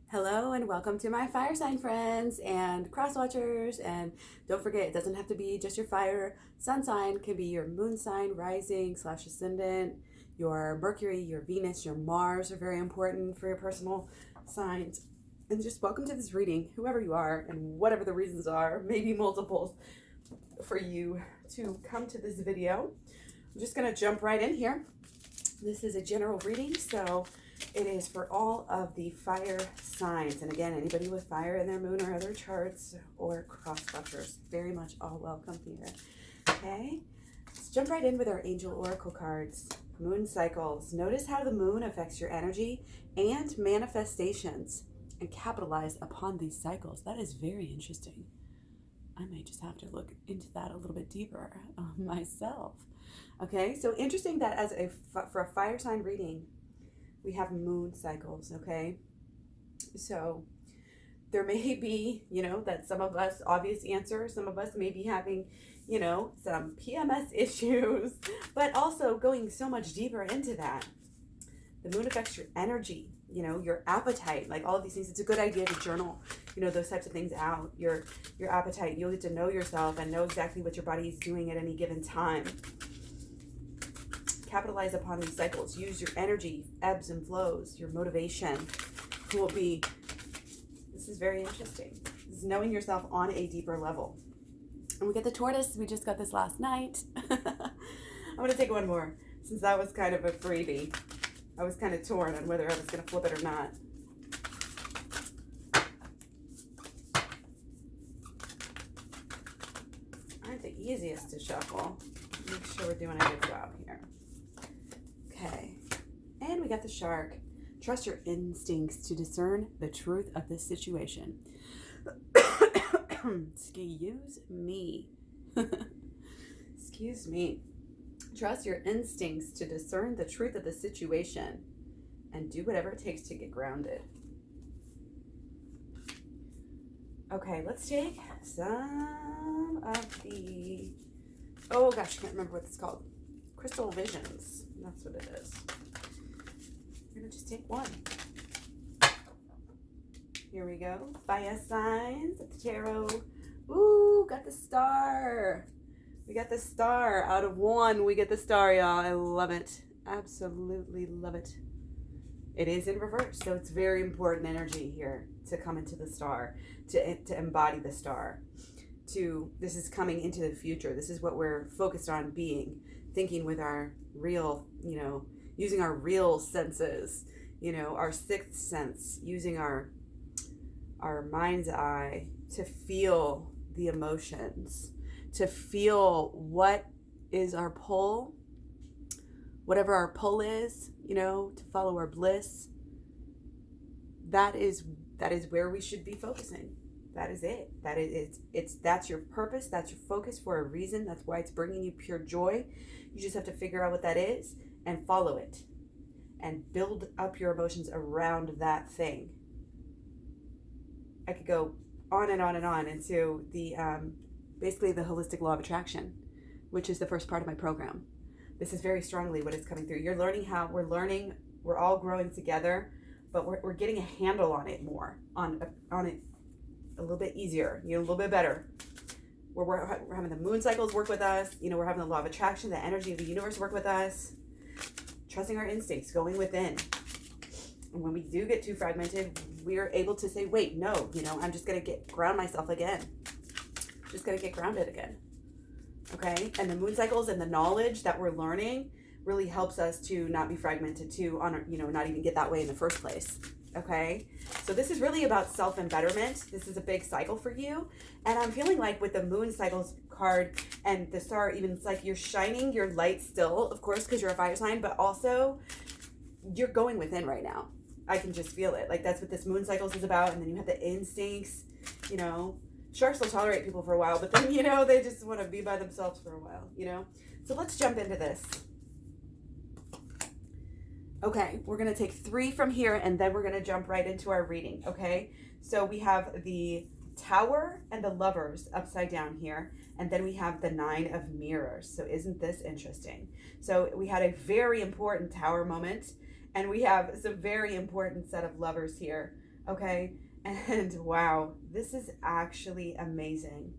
Hello and welcome to my fire sign friends and cross watchers. And don't forget, it doesn't have to be just your fire sun sign. It can be your moon sign, rising / ascendant, your Mercury, your Venus, your Mars are very important for your personal signs. And just welcome to this reading, whoever you are and whatever the reasons are, maybe multiples for you to come to this video. I'm just going to jump right in here. This is a general reading, so it is for all of the fire signs. And again, anybody with fire in their moon or other charts or cross watchers, very much all welcome here. Okay, let's jump right in with our angel oracle cards. Moon cycles. Notice how the moon affects your energy and manifestations, and capitalize upon these cycles. That is very interesting. I may just have to look into that a little bit deeper myself. Okay, so interesting that for a fire sign reading, we have moon cycles, okay? So there may be, that some of us, obvious answer, some of us may be having, some PMS issues, but also going so much deeper into that. The moon affects your energy, your appetite, like all of these things. It's a good idea to journal, those types of things out. Your appetite, you'll get to know yourself and know exactly what your body is doing at any given time. Capitalize upon these cycles. Use your energy, ebbs and flows, your motivation will be, this is very interesting. This is knowing yourself on a deeper level. And we get the tortoise. We just got this last night. I'm going to take one more since that was kind of a freebie. I was kind of torn on whether I was going to flip it or not. Aren't the easiest to shuffle. Make sure we're doing a good job here. Okay, and we got the shark. Trust your instincts to discern the truth of this situation. Excuse me. Excuse me. Trust your instincts to discern the truth of the situation and do whatever it takes to get grounded. Okay, let's take some of the, oh gosh, I can't remember what it's called. Crystal visions. That's what it is. We're going to just take one. Here we go. Fire signs at the tarot. Ooh, got the star. We got the star. Out of one, we get the star, y'all. I love it. Absolutely love it. It is in reverse, so it's very important energy here to come into the star, to embody the star. This is coming into the future. This is what we're focused on being. Thinking with our real, using our real senses, our sixth sense, using our mind's eye to feel the emotions, to feel what is our pull, whatever our pull is, to follow our bliss. That is where we should be focusing. That is it. That's your purpose. That's your focus for a reason. That's why it's bringing you pure joy. You just have to figure out what that is and follow it and build up your emotions around that thing. I could go on and on and on into the basically the holistic law of attraction, which is the first part of my program. This is very strongly what is coming through. You're learning how we're all growing together, but we're getting a handle on it more, on it a little bit easier, a little bit better. We're having the moon cycles work with us. We're having the law of attraction, the energy of the universe work with us. Trusting our instincts, going within. And when we do get too fragmented, we are able to say, wait, no, I'm just going to ground myself again. Just going to get grounded again. Okay? And the moon cycles and the knowledge that we're learning really helps us to not be fragmented, to not even get that way in the first place. Okay, so this is really about self-embetterment. This is a big cycle for you. And I'm feeling like with the moon cycles card and the star, even it's like you're shining your light still, of course, because you're a fire sign, but also you're going within right now. I can just feel it. Like that's what this moon cycles is about. And then you have the instincts, sharks will tolerate people for a while, but then, they just want to be by themselves for a while, So let's jump into this. Okay, we're going to take 3 from here, and then we're going to jump right into our reading, okay? So we have the Tower and the Lovers upside down here, and then we have the 9 of Mirrors. So isn't this interesting? So we had a very important Tower moment, and we have some very important set of Lovers here Okay. And wow, this is actually amazing.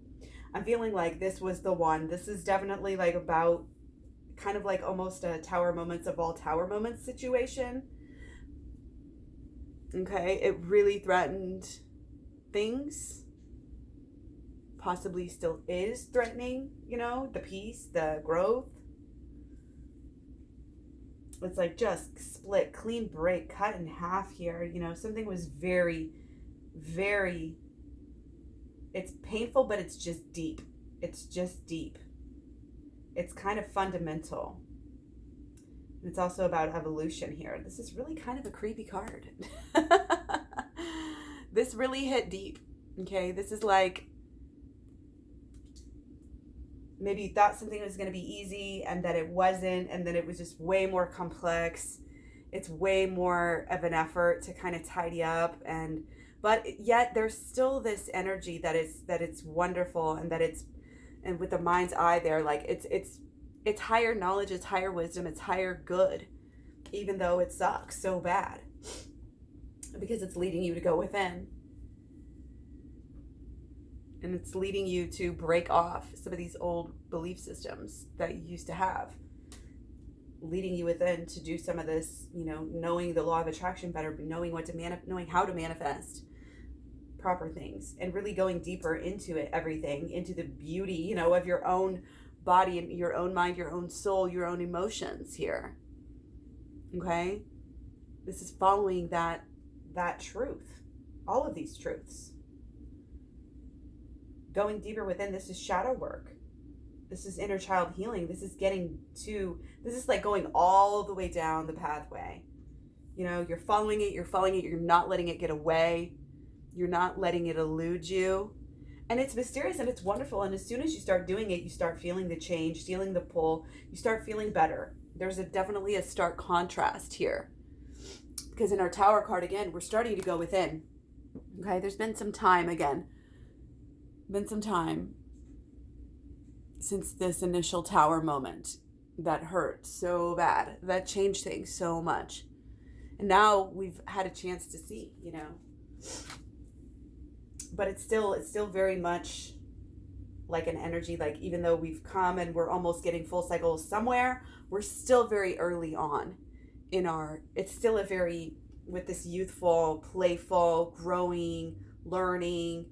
I'm feeling like this was the one. This is definitely like about kind of like almost a Tower Moments of all Tower Moments situation. Okay. It really threatened things, possibly still is threatening, the peace, the growth. It's like just split, clean break, cut in half here. Something was very, very, it's painful, but it's just deep. It's just deep. It's kind of fundamental. It's also about evolution here. This is really kind of a creepy card. This really hit deep. Okay, this is like, maybe you thought something was going to be easy and that it wasn't, and then it was just way more complex. It's way more of an effort to kind of tidy up, but yet there's still this energy that it's wonderful, and with the mind's eye there, like it's higher knowledge, it's higher wisdom, it's higher good, even though it sucks so bad, because it's leading you to go within. And it's leading you to break off some of these old belief systems that you used to have. Leading you within to do some of this, knowing the law of attraction better, but knowing knowing how to manifest proper things, and really going deeper into it, everything, into the beauty, of your own body and your own mind, your own soul, your own emotions here. Okay? This is following that truth. All of these truths. Going deeper within, this is shadow work. This is inner child healing. This is like going all the way down the pathway. You're following it, you're not letting it get away. You're not letting it elude you. And it's mysterious and it's wonderful. And as soon as you start doing it, you start feeling the change, feeling the pull. You start feeling better. There's definitely a stark contrast here. Because in our Tower card, again, we're starting to go within. Okay, there's been some time since this initial Tower moment that hurt so bad, that changed things so much. And now we've had a chance to see, but it's still very much like an energy, like even though we've come and we're almost getting full cycles somewhere, we're still very early on it's still a very, with this youthful, playful, growing, learning.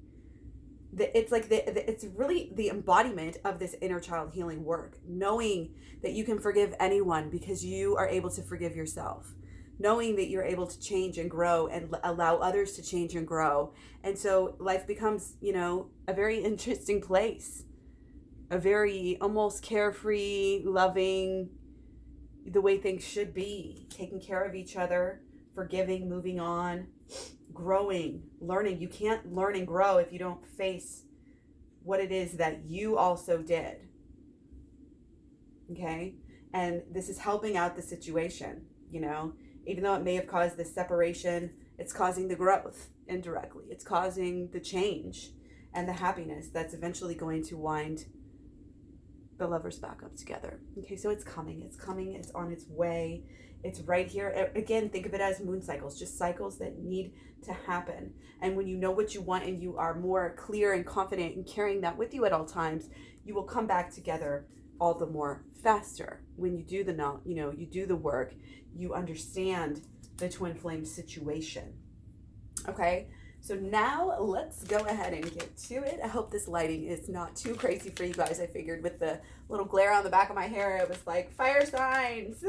It's like it's really the embodiment of this inner child healing work, knowing that you can forgive anyone because you are able to forgive yourself, knowing that you're able to change and grow and allow others to change and grow. And so life becomes, a very interesting place, a very almost carefree, loving, the way things should be, taking care of each other, forgiving, moving on, growing, learning. You can't learn and grow if you don't face what it is that you also did. Okay? And this is helping out the situation, even though it may have caused this separation, it's causing the growth indirectly. It's causing the change and the happiness that's eventually going to wind the lovers back up together. Okay, so it's coming, it's on its way. It's right here. Again, think of it as moon cycles, just cycles that need to happen. And when you know what you want and you are more clear and confident in carrying that with you at all times, you will come back together all the more faster. When you do you do the work, you understand the twin flame situation. Okay, so now let's go ahead and get to it. I hope this lighting is not too crazy for you guys. I figured with the little glare on the back of my hair, it was like fire signs.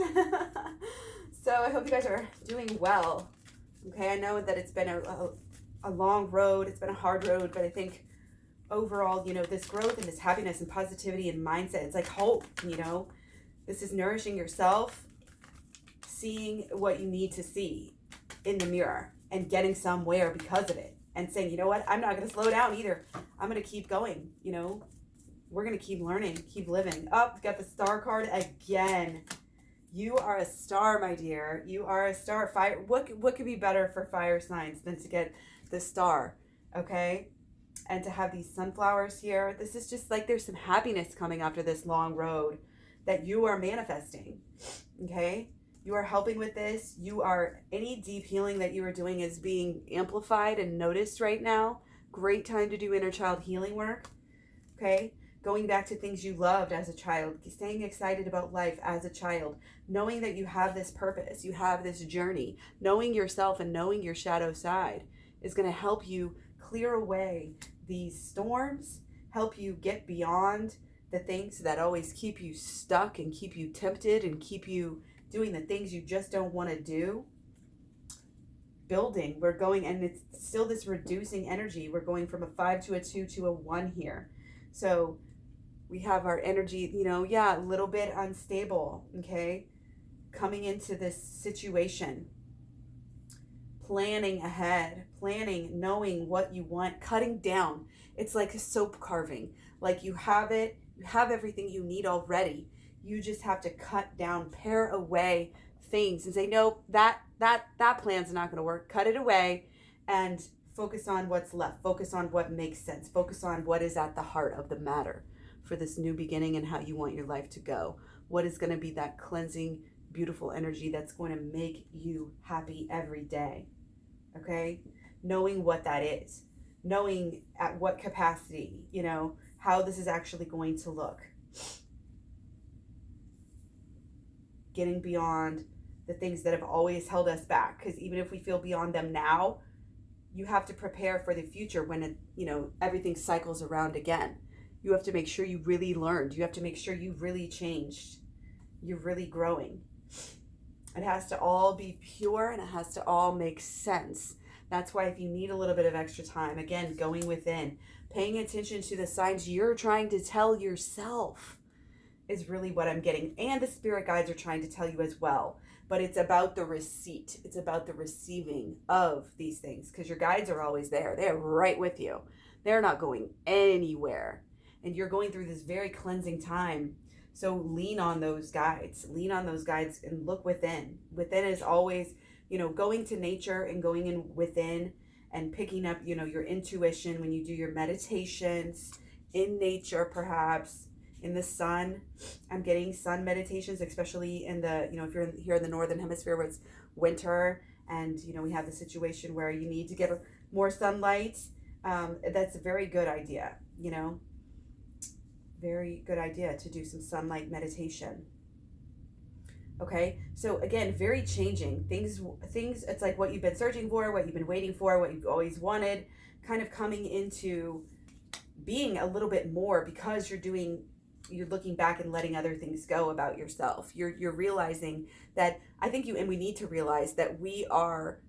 So I hope you guys are doing well. Okay, I know that it's been a long road. It's been a hard road, but I think overall, this growth and this happiness and positivity and mindset, it's like hope, this is nourishing yourself, seeing what you need to see in the mirror and getting somewhere because of it, and saying, you know what, I'm not going to slow down either. I'm going to keep going. We're going to keep learning, keep living. Oh, we got the star card again. You are a star, my dear. You are a star. Fire. What could be better for fire signs than to get the star? Okay. And to have these sunflowers here, this is just like there's some happiness coming after this long road that you are manifesting. Okay. You are helping with this. Any deep healing that you are doing is being amplified and noticed right now. Great time to do inner child healing work. Okay? Going back to things you loved as a child, staying excited about life as a child, knowing that you have this purpose, you have this journey, knowing yourself and knowing your shadow side is going to help you clear away these storms, help you get beyond the things that always keep you stuck and keep you tempted and keep you doing the things you just don't want to do. Building, we're going, and it's still this reducing energy. We're going from a 5 to a 2 to a 1 here. So we have our energy, a little bit unstable, okay? Coming into this situation, planning ahead, knowing what you want, cutting down. It's like a soap carving. Like you have it, you have everything you need already. You just have to cut down, pare away things and say, no, that plan's not going to work. Cut it away and focus on what's left. Focus on what makes sense. Focus on what is at the heart of the matter for this new beginning and how you want your life to go. What is going to be that cleansing, beautiful energy that's going to make you happy every day. Okay? Knowing what that is. Knowing at what capacity, how this is actually going to look. Getting beyond the things that have always held us back. Because even if we feel beyond them now, you have to prepare for the future when everything cycles around again. You have to make sure you really learned. You have to make sure you really changed. You're really growing. It has to all be pure and it has to all make sense. That's why if you need a little bit of extra time, again, going within, paying attention to the signs you're trying to tell yourself is really what I'm getting. And the spirit guides are trying to tell you as well. But it's about the receipt. It's about the receiving of these things because your guides are always there. They're right with you. They're not going anywhere. And you're going through this very cleansing time. So lean on those guides. Lean on those guides and look within. Within is always, going to nature and going in within and picking up, your intuition when you do your meditations in nature, perhaps in the sun. I'm getting sun meditations, especially in the, if you're here in the northern hemisphere where it's winter and, we have the situation where you need to get more sunlight. That's a very good idea, very good idea to do some sunlight meditation. Okay, so again, very changing things. It's like what you've been searching for, what you've been waiting for, what you've always wanted, kind of coming into being a little bit more because you're looking back and letting other things go about yourself. You're realizing that and we need to realize that we are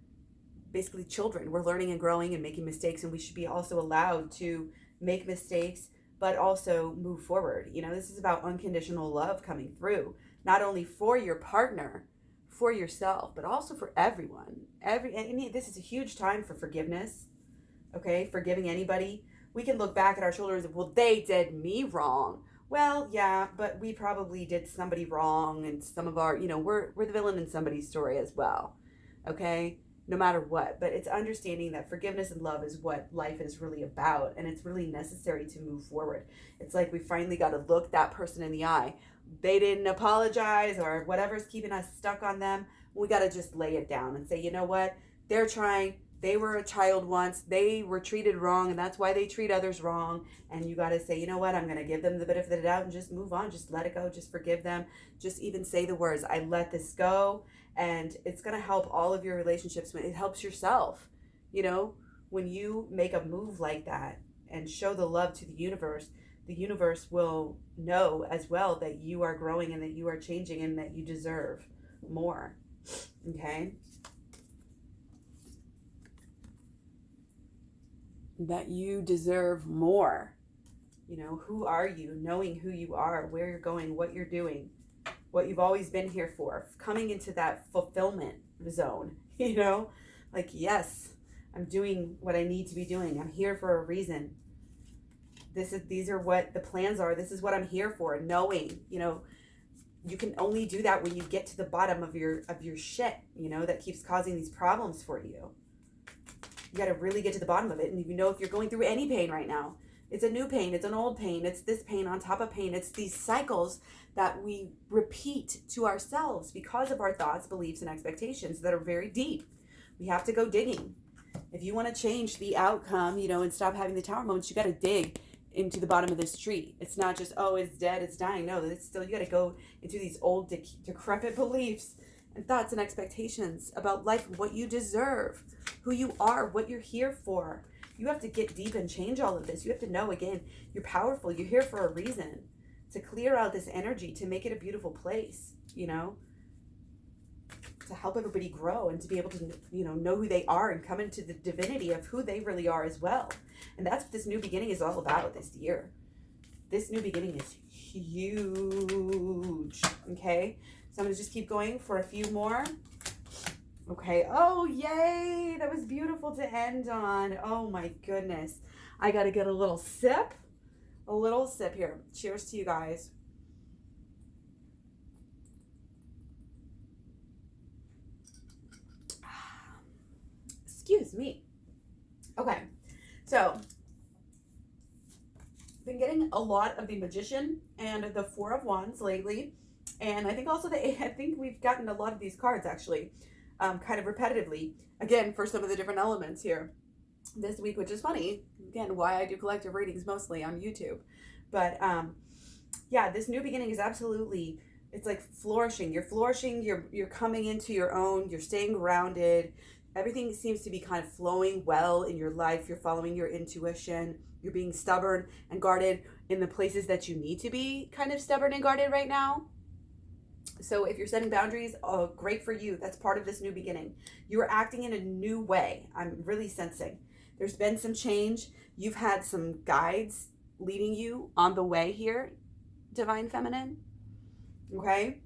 basically children. We're learning and growing and making mistakes, and we should be also allowed to make mistakes, but also move forward. This is about unconditional love coming through, not only for your partner, for yourself, but also for everyone. This is a huge time for forgiveness. Okay, forgiving anybody. We can look back at our children and say, well, they did me wrong. Well, yeah, but we probably did somebody wrong, and some of our, we're the villain in somebody's story as well. Okay, no matter what. But it's understanding that forgiveness and love is what life is really about, and it's really necessary to move forward. It's like we finally got to look that person in the eye. They didn't apologize or whatever's keeping us stuck on them. We got to just lay it down and say, you know what? They're trying. They were a child once. They were treated wrong, and that's why they treat others wrong. And you got to say, you know what? I'm going to give them the benefit of the doubt and just move on. Just let it go. Just forgive them. Just even say the words, I let this go. And it's going to help all of your relationships. It helps yourself. When you make a move like that and show the love to the universe will know as well that you are growing and that you are changing and that you deserve more. Okay? That you deserve more. Who are you? Knowing who you are, where you're going, what you're doing, what you've always been here for. Coming into that fulfillment zone, like, yes, I'm doing what I need to be doing. I'm here for a reason. These are what the plans are. This is what I'm here for. Knowing, you can only do that when you get to the bottom of your shit, that keeps causing these problems for you. You got to really get to the bottom of it. And if you're going through any pain right now, It's a new pain. It's an old pain. It's this pain on top of pain. It's these cycles that we repeat to ourselves because of our thoughts, beliefs, and expectations that are very deep. We have to go digging. If you want to change the outcome, and stop having the tower moments, you got to dig into the bottom of this tree. It's not just, oh, it's dead, it's dying. No, it's still, you got to go into these old decrepit beliefs and thoughts and expectations about life, what you deserve, who you are, what you're here for. You have to get deep and change all of this. You have to know, again, you're powerful. You're here for a reason, to clear out this energy, to make it a beautiful place, to help everybody grow and to be able to, know who they are and come into the divinity of who they really are as well. And that's what this new beginning is all about this year. This new beginning is huge, okay? So I'm going to just keep going for a few more. Okay. Oh, yay. That was beautiful to end on. Oh, my goodness. I got to get a little sip. A little sip here. Cheers to you guys. Excuse me. Okay. So, been getting a lot of the Magician and the Four of Wands lately. And I think also I think we've gotten a lot of these cards actually. Kind of repetitively, again, for some of the different elements here this week, which is funny, again, why I do collective readings mostly on YouTube. But yeah, this new beginning is absolutely, it's like flourishing. You're flourishing, you're coming into your own, you're staying grounded. Everything seems to be kind of flowing well in your life. You're following your intuition. You're being stubborn and guarded in the places that you need to be kind of stubborn and guarded right now. So if you're setting boundaries, oh, great for you. That's part of this new beginning. You are acting in a new way. I'm really sensing. There's been some change. You've had some guides leading you on the way here, Divine Feminine. Okay?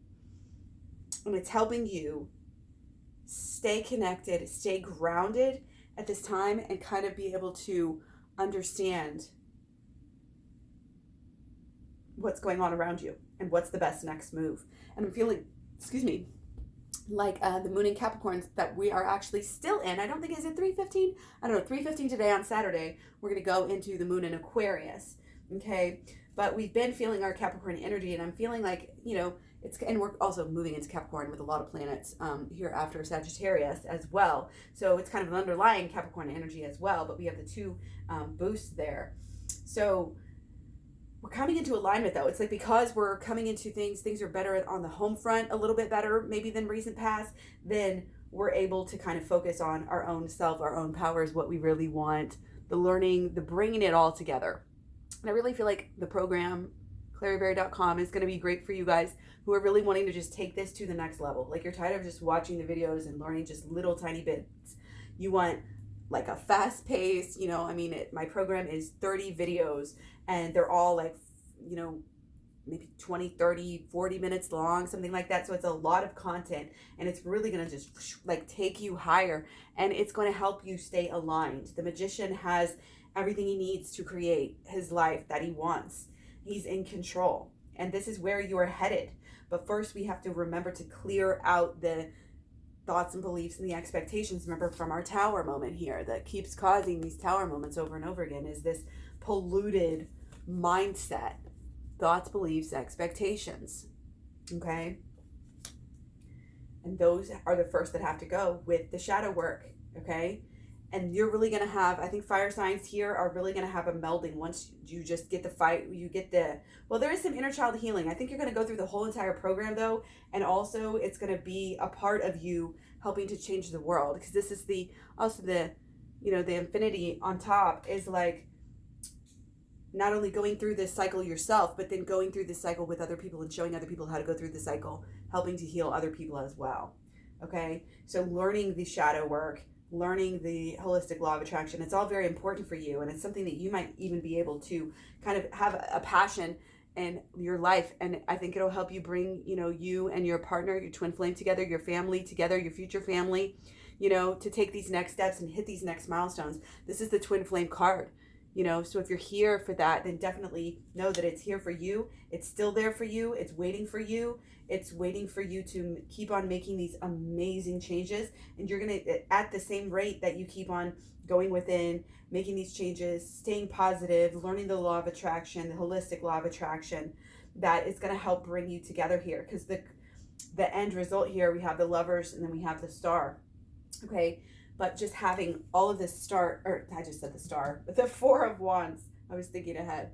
And it's helping you stay connected, stay grounded at this time, and kind of be able to understand what's going on around you and what's the best next move. And I'm feeling, like the moon in Capricorns that we are actually still in. I don't think, is it 3:15? I don't know, 3:15 today on Saturday. We're going to go into the moon in Aquarius. Okay. But we've been feeling our Capricorn energy, and I'm feeling like, and we're also moving into Capricorn with a lot of planets here after Sagittarius as well. So it's kind of an underlying Capricorn energy as well, but we have the two boosts there. So we're coming into alignment though. It's like because we're coming into things are better on the home front, a little bit better maybe than recent past, then we're able to kind of focus on our own self, our own powers, what we really want, the learning, the bringing it all together. And I really feel like the program, KlaireeBerry.com, is going to be great for you guys who are really wanting to just take this to the next level. Like you're tired of just watching the videos and learning just little tiny bits. You want like a fast pace, my program is 30 videos and they're all like, maybe 20, 30, 40 minutes long, something like that. So it's a lot of content and it's really going to just like take you higher and it's going to help you stay aligned. The Magician has everything he needs to create his life that he wants. He's in control and this is where you are headed. But first we have to remember to clear out the thoughts and beliefs and the expectations. Remember from our tower moment here that keeps causing these tower moments over and over again is this polluted mindset, thoughts, beliefs, expectations. Okay. And those are the first that have to go with the shadow work. Okay. And you're really going to have, I think fire signs here are really going to have a melding once you just get there is some inner child healing. I think you're going to go through the whole entire program though. And also it's going to be a part of you helping to change the world. Because this is the infinity on top is like not only going through this cycle yourself, but then going through this cycle with other people and showing other people how to go through the cycle, helping to heal other people as well. Okay. So learning the shadow work, learning the holistic law of attraction, it's all very important for you. And it's something that you might even be able to kind of have a passion in your life. And I think it'll help you bring, you and your partner, your twin flame together, your family together, your future family, to take these next steps and hit these next milestones. This is the twin flame card. You know, so if you're here for that, then definitely know that it's here for you. It's still there for you. It's waiting for you. It's waiting for you to keep on making these amazing changes. And you're going to, at the same rate that you keep on going within, making these changes, staying positive, learning the law of attraction, the holistic law of attraction, that is going to help bring you together here. Because the end result here, we have the Lovers and then we have the Star. Okay. But just having all of this star, or I just said the Star, but the Four of Wands, I was thinking ahead.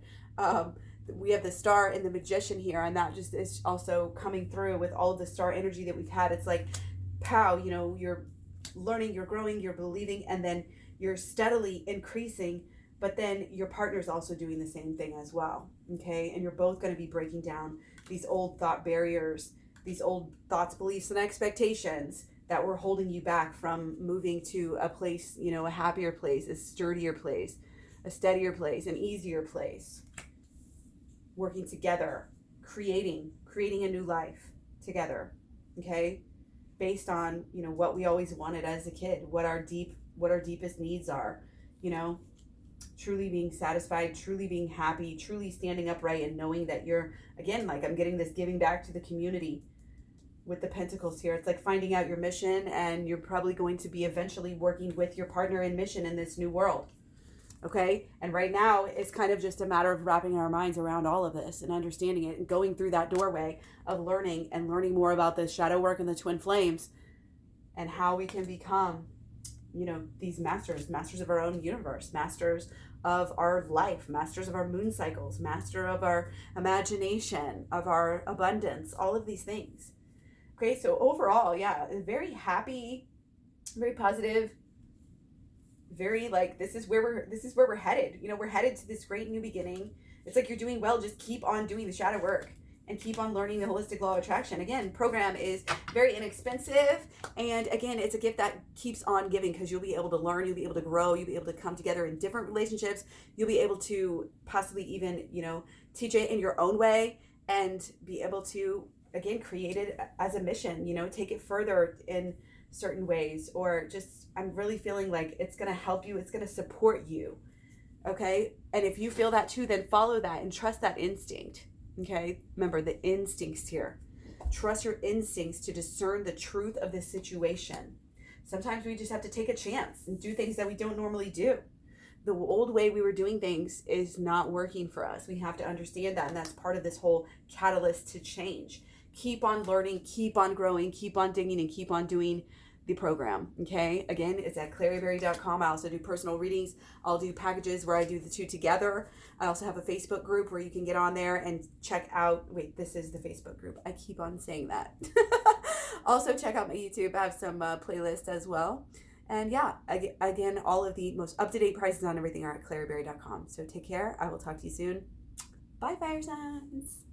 We have the Star and the Magician here, and that just is also coming through with all of the star energy that we've had. It's like, pow, you know, you're learning, you're growing, you're believing, and then you're steadily increasing, but then your partner's also doing the same thing as well, okay? And you're both going to be breaking down these old thought barriers, these old thoughts, beliefs, and expectations that were holding you back from moving to a place, you know, a happier place, a sturdier place, a steadier place, an easier place. Working together, creating a new life together, okay? Based on, you know, what we always wanted as a kid, what our deepest needs are, you know, truly being satisfied, truly being happy, truly standing upright and knowing that you're, again, like I'm getting this giving back to the community. With the Pentacles here, it's like finding out your mission, and you're probably going to be eventually working with your partner in mission in this new world. Okay. And right now it's kind of just a matter of wrapping our minds around all of this and understanding it and going through that doorway of learning more about the shadow work and the twin flames and how we can become, you know, these masters of our own universe, masters of our life, masters of our moon cycles, master of our imagination, of our abundance, all of these things. Okay, so overall, yeah, very happy, very positive, very like this is where we're headed. You know, we're headed to this great new beginning. It's like you're doing well. Just keep on doing the shadow work and keep on learning the holistic law of attraction. Again, program is very inexpensive, and again, it's a gift that keeps on giving because you'll be able to learn, you'll be able to grow, you'll be able to come together in different relationships. You'll be able to possibly even, you know, teach it in your own way and be able to, again, create it as a mission, you know, take it further in certain ways, or just, I'm really feeling like it's going to help you. It's going to support you. Okay. And if you feel that too, then follow that and trust that instinct. Okay. Remember the instincts here. Trust your instincts to discern the truth of the situation. Sometimes we just have to take a chance and do things that we don't normally do. The old way we were doing things is not working for us. We have to understand that. And that's part of this whole catalyst to change. Keep on learning, keep on growing, keep on digging, and keep on doing the program. Okay. Again, it's at klaireeberry.com. I also do personal readings. I'll do packages where I do the two together. I also have a Facebook group where you can get on there and check out, wait, this is the Facebook group. I keep on saying that. Also check out my YouTube. I have some playlists as well. And yeah, again, all of the most up-to-date prices on everything are at klaireeberry.com. So take care. I will talk to you soon. Bye, fire signs.